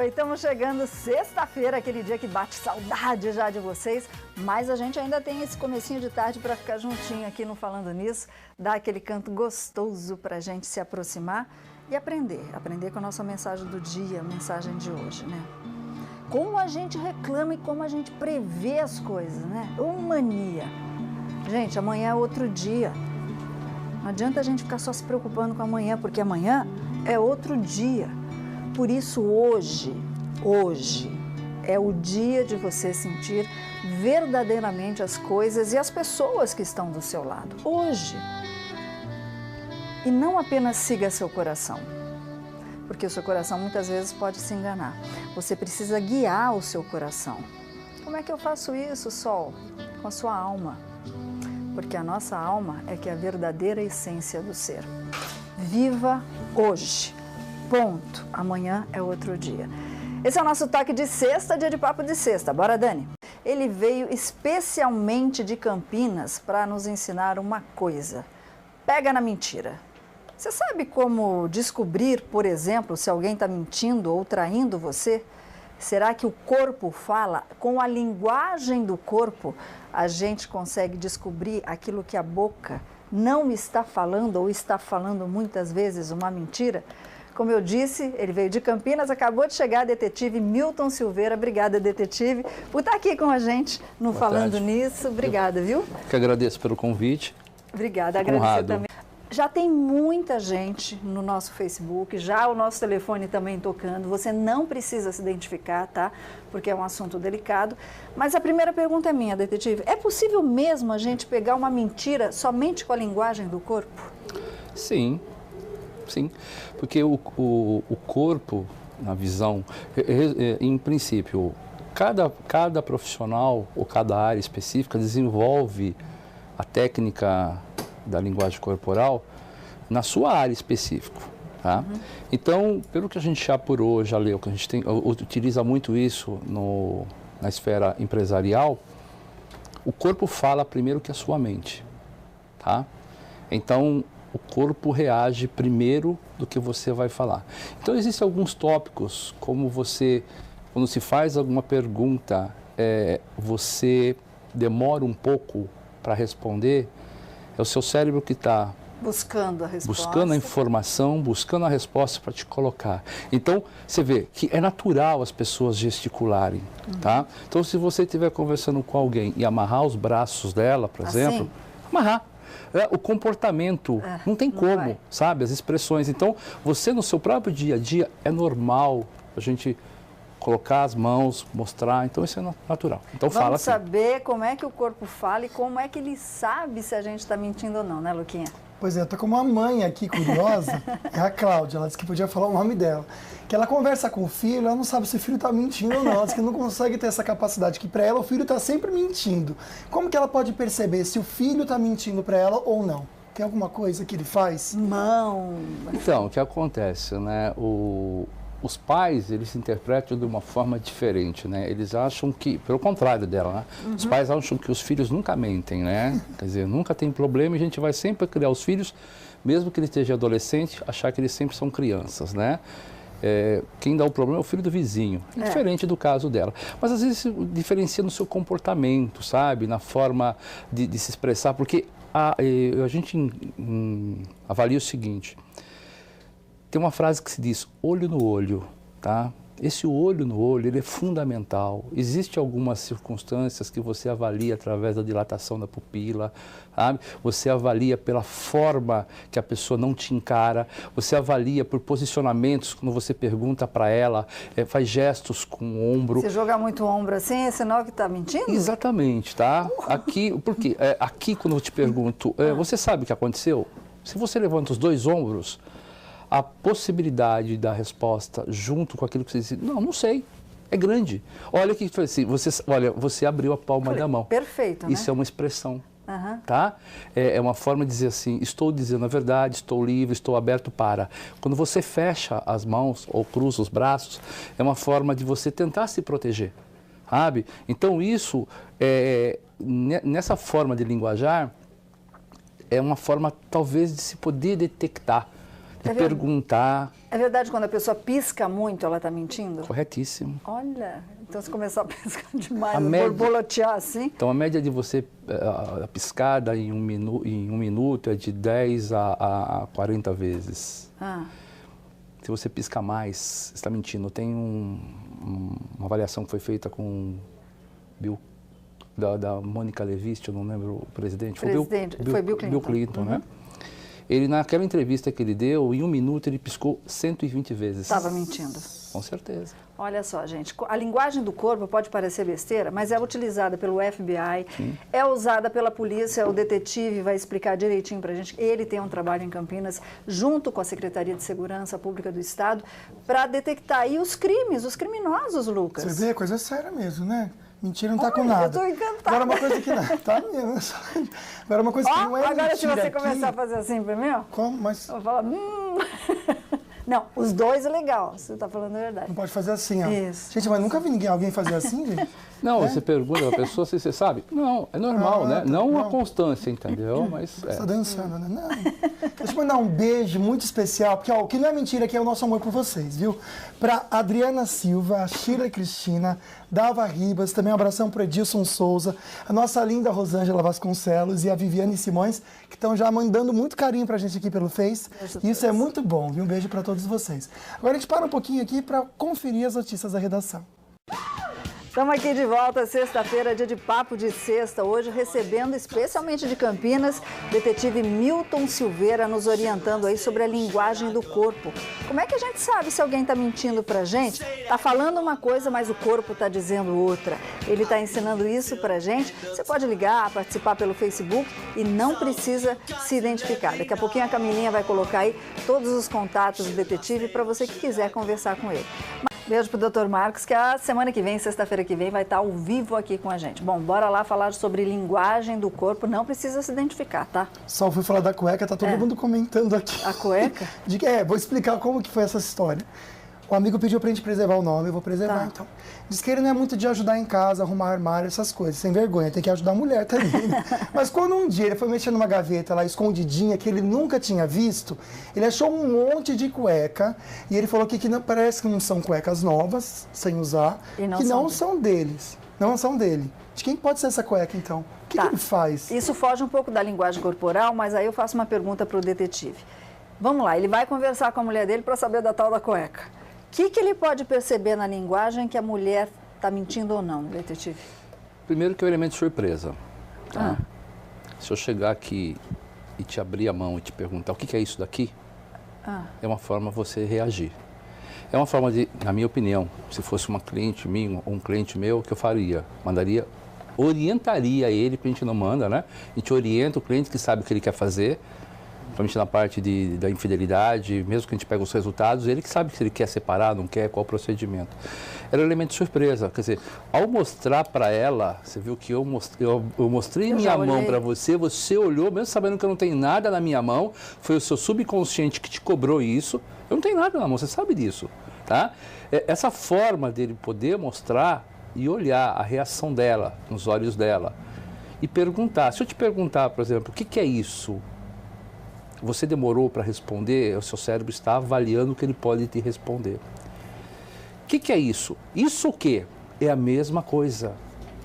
Oi, estamos chegando sexta-feira, aquele dia que bate saudade já de vocês, mas a gente ainda tem esse comecinho de tarde para ficar juntinho aqui no Falando Nisso, dar aquele canto gostoso para a gente se aproximar e aprender com a nossa mensagem do dia, a mensagem de hoje, né? Como a gente reclama e como a gente prevê as coisas, né? Ô mania! Gente, amanhã é outro dia. Não adianta a gente ficar só se preocupando com amanhã, porque amanhã é outro dia. Por isso, hoje é o dia de você sentir verdadeiramente as coisas e as pessoas que estão do seu lado. Hoje. E não apenas siga seu coração, porque o seu coração muitas vezes pode se enganar. Você precisa guiar o seu coração. Como é que eu faço isso, Sol? Com a sua alma. Porque a nossa alma é que é a verdadeira essência do ser. Viva hoje. Ponto. Amanhã é outro dia. Esse é o nosso toque de sexta, dia de papo de sexta. Bora, Dani? Ele veio especialmente de Campinas para nos ensinar uma coisa. Pega na mentira. Você sabe como descobrir, por exemplo, se alguém está mentindo ou traindo você? Será que o corpo fala? Com a linguagem do corpo, a gente consegue descobrir aquilo que a boca não está falando ou está falando muitas vezes uma mentira? Como eu disse, ele veio de Campinas, acabou de chegar, detetive Milton Silveira. Obrigada, detetive, por estar aqui com a gente no Falando Nisso. Obrigada, viu? Que agradeço pelo convite. Obrigada, agradecer também. Já tem muita gente no nosso Facebook, já o nosso telefone também tocando. Você não precisa se identificar, tá? Porque é um assunto delicado. Mas a primeira pergunta é minha, detetive. É possível mesmo a gente pegar uma mentira somente com a linguagem do corpo? Sim, sim. Porque o corpo, na visão, em princípio, cada profissional ou cada área específica desenvolve a técnica da linguagem corporal na sua área específica, tá? Então, pelo que a gente já apurou, já leu, que a gente utiliza muito isso na esfera empresarial, o corpo fala primeiro que a sua mente, tá? Então, o corpo reage primeiro do que você vai falar. Então, existem alguns tópicos, como você, quando se faz alguma pergunta, você demora um pouco para responder. É o seu cérebro que está buscando a resposta, buscando a informação, buscando a resposta para te colocar. Então, você vê que é natural as pessoas gesticularem, tá? Então, se você estiver conversando com alguém e amarrar os braços dela, por exemplo, amarrar. O comportamento, não tem como, sabe? As expressões. Então, você no seu próprio dia a dia, é normal a gente colocar as mãos, mostrar, então isso é natural. Então fala assim. Vamos saber como é que o corpo fala e como é que ele sabe se a gente está mentindo ou não, né, Luquinha? Pois é, eu tô com uma mãe aqui curiosa, é a Cláudia, ela disse que podia falar o nome dela. Que ela conversa com o filho, ela não sabe se o filho está mentindo ou não, ela disse que não consegue ter essa capacidade, que para ela o filho está sempre mentindo. Como que ela pode perceber se o filho está mentindo para ela ou não? Tem alguma coisa que ele faz? Não. Então, o que acontece, né? Os pais, eles se interpretam de uma forma diferente, né? Eles acham que, pelo contrário dela, né? Os pais acham que os filhos nunca mentem, né? Quer dizer, nunca tem problema e a gente vai sempre criar os filhos, mesmo que ele esteja adolescente, achar que eles sempre são crianças, né? Quem dá o problema é o filho do vizinho, diferente do caso dela. Mas às vezes se diferencia no seu comportamento, sabe? Na forma de se expressar, porque a gente avalia o seguinte. Tem uma frase que se diz olho no olho, tá? Esse olho no olho, ele é fundamental. Existem algumas circunstâncias que você avalia através da dilatação da pupila, sabe? Você avalia pela forma que a pessoa não te encara, você avalia por posicionamentos, quando você pergunta para ela, faz gestos com o ombro. Se jogar muito o ombro assim, é sinal que está mentindo? Exatamente, tá? Aqui, porque aqui quando eu te pergunto, você sabe o que aconteceu? Se você levanta os dois ombros, a possibilidade da resposta junto com aquilo que você disse, não sei, é grande. Olha o que foi assim, você abriu a palma da mão. Perfeito, né? Isso é uma expressão, tá? É uma forma de dizer assim, estou dizendo a verdade, estou livre, estou aberto para. Quando você fecha as mãos ou cruza os braços, é uma forma de você tentar se proteger, sabe? Então isso, nessa forma de linguajar, é uma forma talvez de se poder detectar de perguntar. É verdade, quando a pessoa pisca muito, ela está mentindo? Corretíssimo. Olha, então se começar a piscar demais, borboletear assim... Então, a média de você, a piscada em um minuto é de 10 a 40 vezes. Se você pisca mais, você está mentindo. Tem uma avaliação que foi feita com da Mônica Levinsky, eu não lembro o presidente. Foi Bill Clinton. Bill Clinton, né? Ele, naquela entrevista que ele deu, em um minuto ele piscou 120 vezes. Estava mentindo. Com certeza. Olha só, gente, a linguagem do corpo pode parecer besteira, mas é utilizada pelo FBI, é usada pela polícia, o detetive vai explicar direitinho pra gente. Ele tem um trabalho em Campinas, junto com a Secretaria de Segurança Pública do Estado, para detectar aí os crimes, os criminosos, Lucas. Você vê, coisa séria mesmo, né? Mentira não tá com nada. Eu tô encantada. Agora uma coisa que não... Tá mesmo. Agora uma coisa que não é agora mentira se você aqui... começar a fazer assim pra mim, ó... Como? Mas... Eu vou falar... Não, os dois é legal, você tá falando a verdade. Não pode fazer assim, ó. Isso. Gente, mas nunca vi alguém fazer assim, gente. Não, você pergunta a pessoa se você sabe. Não, é normal, né? Não a constância, entendeu? Mas Você tá dançando, né? Não. Deixa eu mandar um beijo muito especial, porque ó, o que não é mentira aqui é o nosso amor por vocês, viu? Pra Adriana Silva, a Sheila Cristina, Dalva Ribas, também um abração pro Edilson Souza, a nossa linda Rosângela Vasconcelos e a Viviane Simões, que estão já mandando muito carinho pra gente aqui pelo Face. Isso é muito bom, viu? Um beijo pra todos vocês. Agora a gente para um pouquinho aqui pra conferir as notícias da redação. Estamos aqui de volta, sexta-feira, dia de Papo de Sexta, hoje recebendo especialmente de Campinas, detetive Milton Silveira nos orientando aí sobre a linguagem do corpo. Como é que a gente sabe se alguém está mentindo pra gente? Está falando uma coisa, mas o corpo está dizendo outra. Ele está ensinando isso pra gente. Você pode ligar, participar pelo Facebook e não precisa se identificar. Daqui a pouquinho a Camilinha vai colocar aí todos os contatos do detetive para você que quiser conversar com ele. Beijo pro Dr. Marcos, que a semana que vem, sexta-feira que vem, vai estar ao vivo aqui com a gente. Bom, bora lá falar sobre linguagem do corpo. Não precisa se identificar, tá? Só fui falar da cueca, tá todo mundo comentando aqui. A cueca? Vou explicar como que foi essa história. O amigo pediu pra gente preservar o nome, eu vou preservar então. Diz que ele não é muito de ajudar em casa, arrumar armário, essas coisas, sem vergonha, tem que ajudar a mulher também. Né? Mas quando um dia ele foi mexer numa gaveta lá, escondidinha, que ele nunca tinha visto, ele achou um monte de cueca e ele falou que não, parece que não são cuecas novas, sem usar, que não são deles, não são dele. De quem pode ser essa cueca então? O que ele faz? Isso foge um pouco da linguagem corporal, mas aí eu faço uma pergunta pro detetive. Vamos lá, ele vai conversar com a mulher dele para saber da tal da cueca. O que ele pode perceber na linguagem que a mulher está mentindo ou não, detetive? Primeiro que é o elemento de surpresa. Tá? Se eu chegar aqui e te abrir a mão e te perguntar o que é isso daqui, é uma forma de você reagir. É uma forma de, na minha opinião, se fosse uma cliente minha ou um cliente meu, o que eu faria? Orientaria ele, porque a gente não manda, né? A gente orienta o cliente que sabe o que ele quer fazer, principalmente na parte da infidelidade, mesmo que a gente pegue os resultados, ele que sabe se ele quer separar, não quer, qual o procedimento. Era um elemento de surpresa, quer dizer, ao mostrar para ela, você viu que eu mostrei minha mão para você, você olhou, mesmo sabendo que eu não tenho nada na minha mão, foi o seu subconsciente que te cobrou isso, eu não tenho nada na mão, você sabe disso, tá? Essa forma dele poder mostrar e olhar a reação dela, nos olhos dela, e perguntar, se eu te perguntar, por exemplo, o que é isso? Você demorou para responder, o seu cérebro está avaliando o que ele pode te responder. O que é isso? Isso o quê? É a mesma coisa.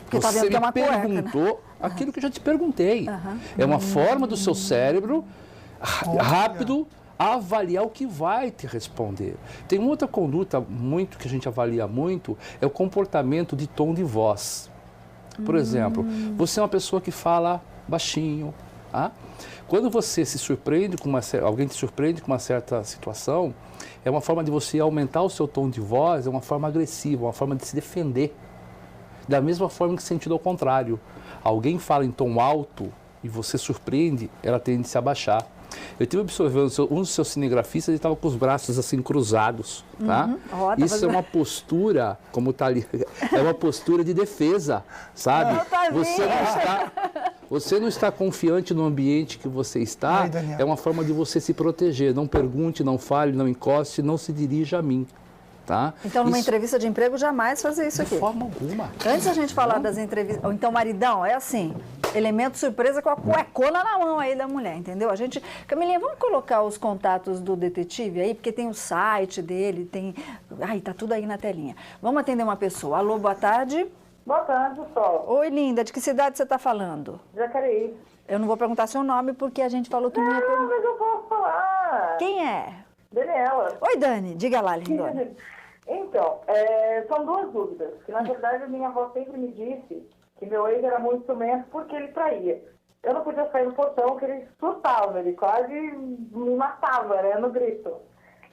Porque você me perguntou aquilo que eu já te perguntei. É uma forma do seu cérebro rápido avaliar o que vai te responder. Tem uma outra conduta muito que a gente avalia muito, é o comportamento de tom de voz. Por exemplo, você é uma pessoa que fala baixinho, tá? Quando você se surpreende alguém te surpreende com uma certa situação, é uma forma de você aumentar o seu tom de voz, é uma forma agressiva, uma forma de se defender. Da mesma forma que sentido ao contrário. Alguém fala em tom alto e você surpreende, ela tende a se abaixar. Eu estive observando um dos seus cinegrafistas, ele estava com os braços assim cruzados, tá? Isso é uma postura, como está ali, é uma postura de defesa, sabe? Você não está confiante no ambiente que você está, é uma forma de você se proteger. Não pergunte, não fale, não encoste, não se dirija a mim. Tá? Então, numa entrevista de emprego, jamais fazer isso aqui. De forma alguma. Antes a gente falar das entrevistas... Ou então, maridão, é assim... elemento surpresa com a cuecona na mão aí da mulher, entendeu? A gente... Camilinha, vamos colocar os contatos do detetive aí, porque tem o site dele, tem... Ai, tá tudo aí na telinha. Vamos atender uma pessoa. Alô, boa tarde. Boa tarde, Sol. Oi, linda. De que cidade você tá falando? Jacareí. Eu não vou perguntar seu nome, porque a gente falou que não ia perguntar. Não, mas eu posso falar. Quem é? Daniela. Oi, Dani. Diga lá, lindona. Então, são duas dúvidas. Que, na verdade, a minha avó sempre me disse que meu ex era muito ciumento porque ele traía. Eu não podia sair do portão, que ele surtava, ele quase me matava, né, no grito.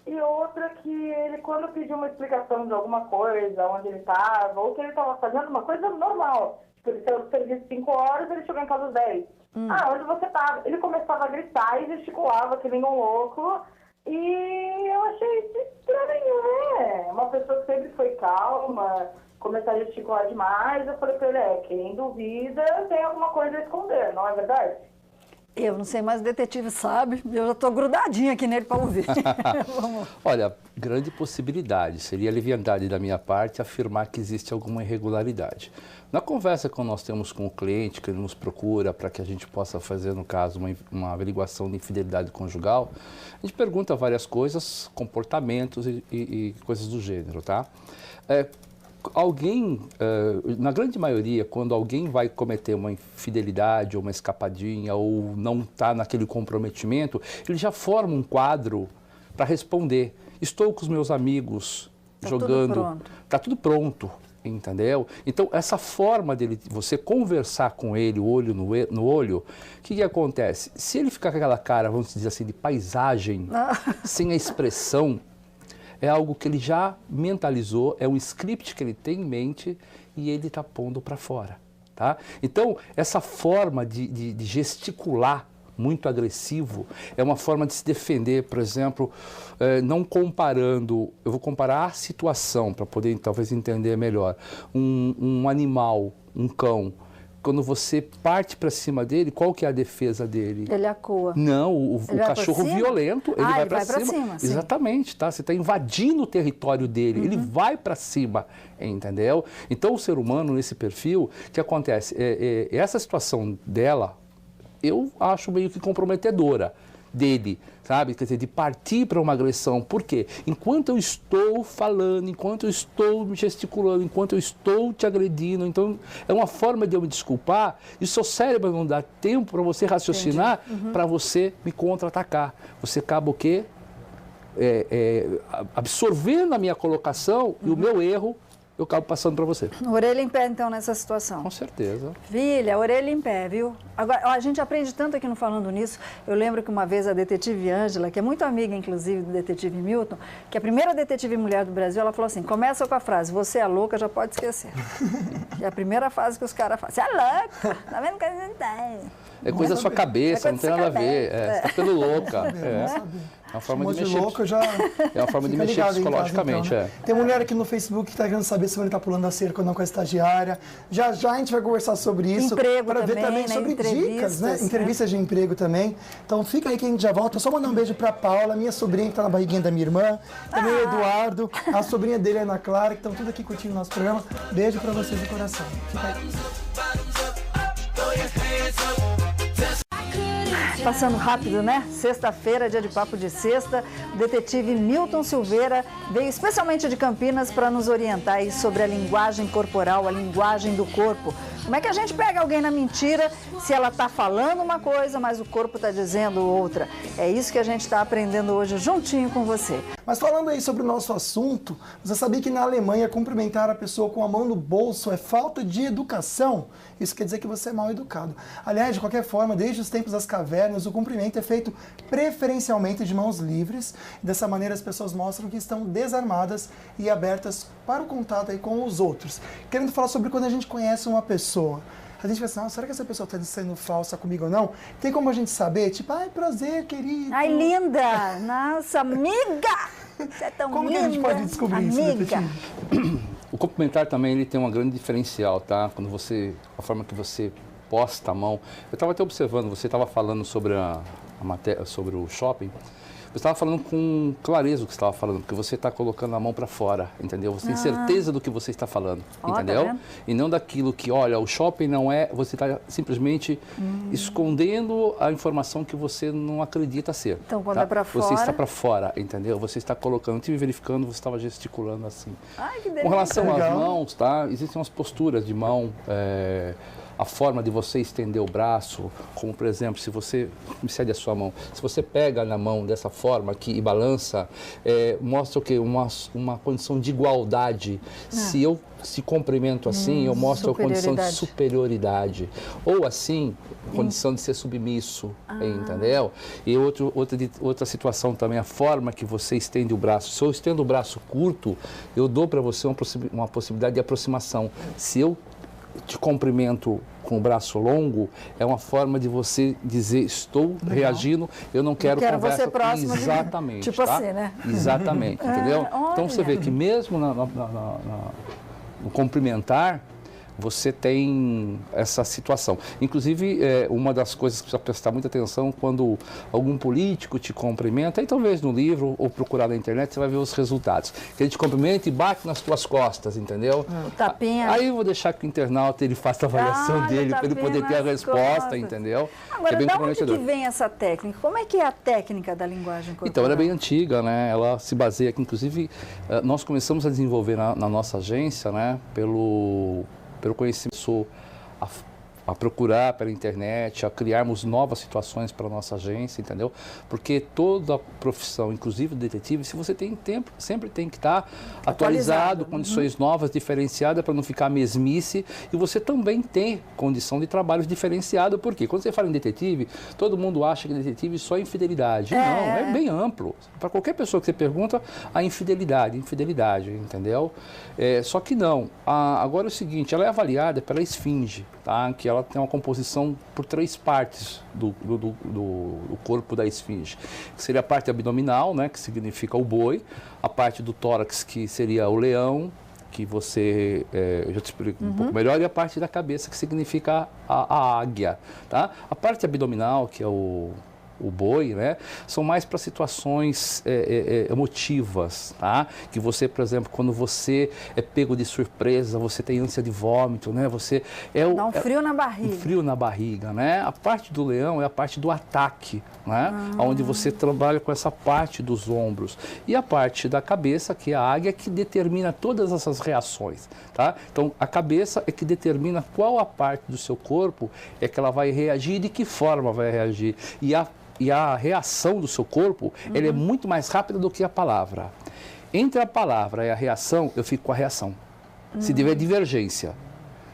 E outra que ele, quando pediu uma explicação de alguma coisa, onde ele estava, ou que ele estava fazendo uma coisa normal, tipo, ele saiu do serviço 5 horas, ele chegou em casa às 10. Onde você estava? Ele começava a gritar e gesticulava que nem um louco. E eu achei isso estranho, né? Uma pessoa que sempre foi calma, começar a gesticular demais. Eu falei pra ele, quem duvida tem alguma coisa a esconder, não é verdade? Eu não sei, mas o detetive sabe. Eu já tô grudadinha aqui nele para ouvir. Olha, grande possibilidade. Seria leviandade da minha parte afirmar que existe alguma irregularidade. Na conversa que nós temos com o cliente, que ele nos procura para que a gente possa fazer, no caso, uma averiguação de infidelidade conjugal, a gente pergunta várias coisas, comportamentos e coisas do gênero, tá? Alguém, na grande maioria, quando alguém vai cometer uma infidelidade ou uma escapadinha ou não está naquele comprometimento, ele já forma um quadro para responder. Estou com os meus amigos jogando, está tudo pronto, entendeu? Então, essa forma dele, você conversar com ele, olho no olho, o que acontece? Se ele ficar com aquela cara, vamos dizer assim, de paisagem, sem a expressão, é algo que ele já mentalizou, é um script que ele tem em mente e ele está pondo para fora, tá? Então, essa forma de gesticular muito agressivo é uma forma de se defender, por exemplo, não comparando, eu vou comparar a situação para poder talvez entender melhor, um animal, um cão, quando você parte para cima dele, qual que é a defesa dele? Ele acoa. Não, o cachorro violento, ele vai para cima. Sim. Exatamente, tá? Você está invadindo o território dele, ele vai para cima, entendeu? Então, o ser humano, nesse perfil, o que acontece? Essa situação dela, eu acho meio que comprometedora dele, sabe? Quer dizer, de partir para uma agressão. Por quê? Enquanto eu estou falando, enquanto eu estou me gesticulando, enquanto eu estou te agredindo, então é uma forma de eu me desculpar e o seu cérebro não dá tempo para você raciocinar, para você me contra-atacar. Você acaba o quê? Absorvendo a minha colocação e o meu erro, eu acabo passando para você. Orelha em pé, então, nessa situação. Com certeza. Filha, orelha em pé, viu? Agora, a gente aprende tanto aqui no Falando Nisso. Eu lembro que uma vez a detetive Ângela, que é muito amiga, inclusive, do detetive Milton, que é a primeira detetive mulher do Brasil, ela falou assim, começa com a frase, você é louca, já pode esquecer. É a primeira frase que os caras falam, você é louca, tá vendo que a gente tem? É coisa da sua cabeça, não tem nada a ver. Você está ficando louca. É uma forma de mexer. Louco, já é uma forma de mexer psicologicamente. Casa, então, né? Tem mulher aqui no Facebook que está querendo saber se ele está pulando a cerca ou não com a estagiária. Já já a gente vai conversar sobre isso. Para ver também sobre dicas, né? Entrevistas de emprego também. Então fica aí que a gente já volta. Só mandar um beijo para Paula, minha sobrinha que está na barriguinha da minha irmã. Também o Eduardo, a sobrinha dele, Ana Clara, que estão tudo aqui curtindo o nosso programa. Beijo para vocês de coração. Fica aí. Passando rápido, né? Sexta-feira, dia de papo de sexta. O detetive Milton Silveira veio especialmente de Campinas para nos orientar aí sobre a linguagem corporal, a linguagem do corpo. Como é que a gente pega alguém na mentira se ela está falando uma coisa, mas o corpo está dizendo outra? É isso que a gente está aprendendo hoje juntinho com você. Mas falando aí sobre o nosso assunto, você sabia que na Alemanha cumprimentar a pessoa com a mão no bolso é falta de educação? Isso quer dizer que você é mal educado. Aliás, de qualquer forma, desde os tempos das cavernas, o cumprimento é feito preferencialmente de mãos livres. Dessa maneira, as pessoas mostram que estão desarmadas e abertas para o contato aí com os outros. Querendo falar sobre quando a gente conhece uma pessoa. A gente pensa, será que essa pessoa está sendo falsa comigo ou não? Tem como a gente saber? Tipo, ai, prazer, querido. Ai, linda! Nossa, amiga! Você é tão como linda. Como que a gente pode descobrir isso, detetive? O cumprimentar também ele tem um grande diferencial, tá? Quando a forma que você posta a mão. Eu estava até observando, você estava falando sobre sobre o shopping. Você estava falando com clareza o que você estava falando, porque você está colocando a mão para fora, entendeu? Você tem certeza do que você está falando, entendeu? Tá, e não daquilo que, olha, o shopping não é... Você está simplesmente escondendo a informação que você não acredita ser. Então, quando tá? é para fora... Você está para fora, entendeu? Você está colocando, estive verificando, você estava gesticulando assim. Ai, que delícia. Com relação às mãos, tá? Existem umas posturas de mão, a forma de você estender o braço, como por exemplo, se você me cede a sua mão, se você pega na mão dessa forma aqui e balança, mostra o quê? Uma condição de igualdade. Se eu se cumprimento assim, eu mostro a condição de superioridade. Ou assim, condição de ser submisso, entendeu? E outra situação também, a forma que você estende o braço. Se eu estendo o braço curto, eu dou para você uma possibilidade de aproximação. Se eu te cumprimento com o braço longo, é uma forma de você dizer, estou reagindo, eu não quero conversa. Você próximo. Exatamente. Tipo tá? assim, né? Exatamente, entendeu? Então você vê que mesmo no cumprimentar, você tem essa situação. Inclusive, uma das coisas que precisa prestar muita atenção quando algum político te cumprimenta, aí talvez no livro ou procurar na internet, você vai ver os resultados. Que ele te cumprimenta e bate nas tuas costas, entendeu? Tapinha. Aí eu vou deixar que o internauta ele faça a avaliação dele, para ele poder ter a resposta, entendeu? Agora, da onde que vem essa técnica? Como é que é a técnica da linguagem corporal? Então, ela é bem antiga, né? Ela se baseia aqui, inclusive, nós começamos a desenvolver na nossa agência, né? Pelo conhecimento, a procurar pela internet, a criarmos novas situações para a nossa agência, entendeu? Porque toda profissão, inclusive o detetive, se você tem tempo, sempre tem que estar atualizado, condições novas, diferenciadas, para não ficar mesmice, e você também tem condição de trabalhos diferenciados, porque quando você fala em detetive, todo mundo acha que detetive só é infidelidade. Não, é bem amplo. Para qualquer pessoa que você pergunta, a infidelidade, entendeu? Só que não. Agora é o seguinte, ela é avaliada pela esfinge, tá? Que ela tem uma composição por 3 partes do corpo da esfinge. Que seria a parte abdominal, né, que significa o boi, a parte do tórax, que seria o leão, que você, eu já te explico um pouco melhor, e a parte da cabeça, que significa a águia. Tá? A parte abdominal, que é o boi, né, são mais para situações emotivas, tá? Que você, por exemplo, quando você é pego de surpresa, você tem ânsia de vômito, né? Você dá um frio na barriga. Um frio na barriga, né? A parte do leão é a parte do ataque, né? Onde você trabalha com essa parte dos ombros. E a parte da cabeça, que é a águia, que determina todas essas reações, tá? Então, a cabeça é que determina qual a parte do seu corpo é que ela vai reagir e de que forma vai reagir. E a reação do seu corpo, ela é muito mais rápida do que a palavra. Entre a palavra e a reação, eu fico com a reação. Se tiver divergência.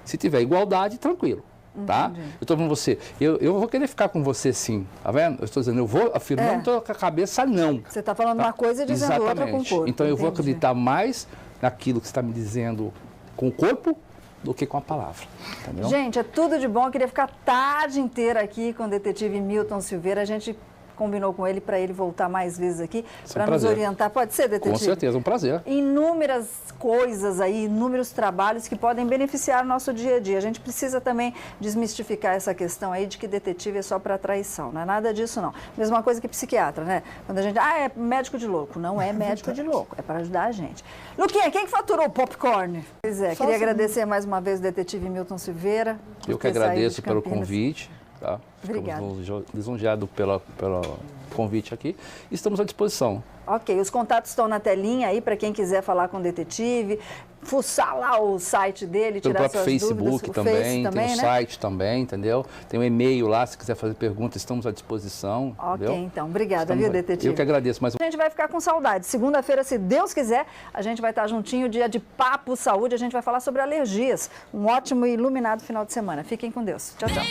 Se tiver igualdade, tranquilo. Tá? Eu estou falando você, eu vou querer ficar com você sim, tá vendo? Eu estou dizendo, eu vou afirmando com a cabeça não. Você está falando uma coisa e dizendo outra com o corpo. Então eu vou acreditar mais naquilo que você está me dizendo com o corpo do que com a palavra, entendeu? Gente, é tudo de bom. Eu queria ficar a tarde inteira aqui com o detetive Milton Silveira. A gente combinou com ele para ele voltar mais vezes aqui para nos orientar. Pode ser, detetive? Com certeza, um prazer. Inúmeras coisas aí, inúmeros trabalhos que podem beneficiar o nosso dia a dia. A gente precisa também desmistificar essa questão aí de que detetive é só para traição. Não é nada disso, não. Mesma coisa que psiquiatra, né? Quando a gente, é médico de louco. Não é médico de louco, é para ajudar a gente. Luquinha, quem que faturou o popcorn? Pois é, queria agradecer mais uma vez o detetive Milton Silveira. Eu que agradeço pelo convite. Tá? Obrigada. Ficamos lisonjeados pelo convite aqui. Estamos à disposição. Ok, os contatos estão na telinha aí para quem quiser falar com o detetive, fuçar lá o site dele, tirar suas dúvidas. Pelo próprio Facebook também, tem o site também, entendeu? Tem um e-mail lá, se quiser fazer perguntas, estamos à disposição. Ok, então, obrigada, viu, detetive? Eu que agradeço mais uma vez. A gente vai ficar com saudade. Segunda-feira, se Deus quiser, a gente vai estar juntinho, dia de Papo Saúde, a gente vai falar sobre alergias. Um ótimo e iluminado final de semana. Fiquem com Deus. Tchau, tchau.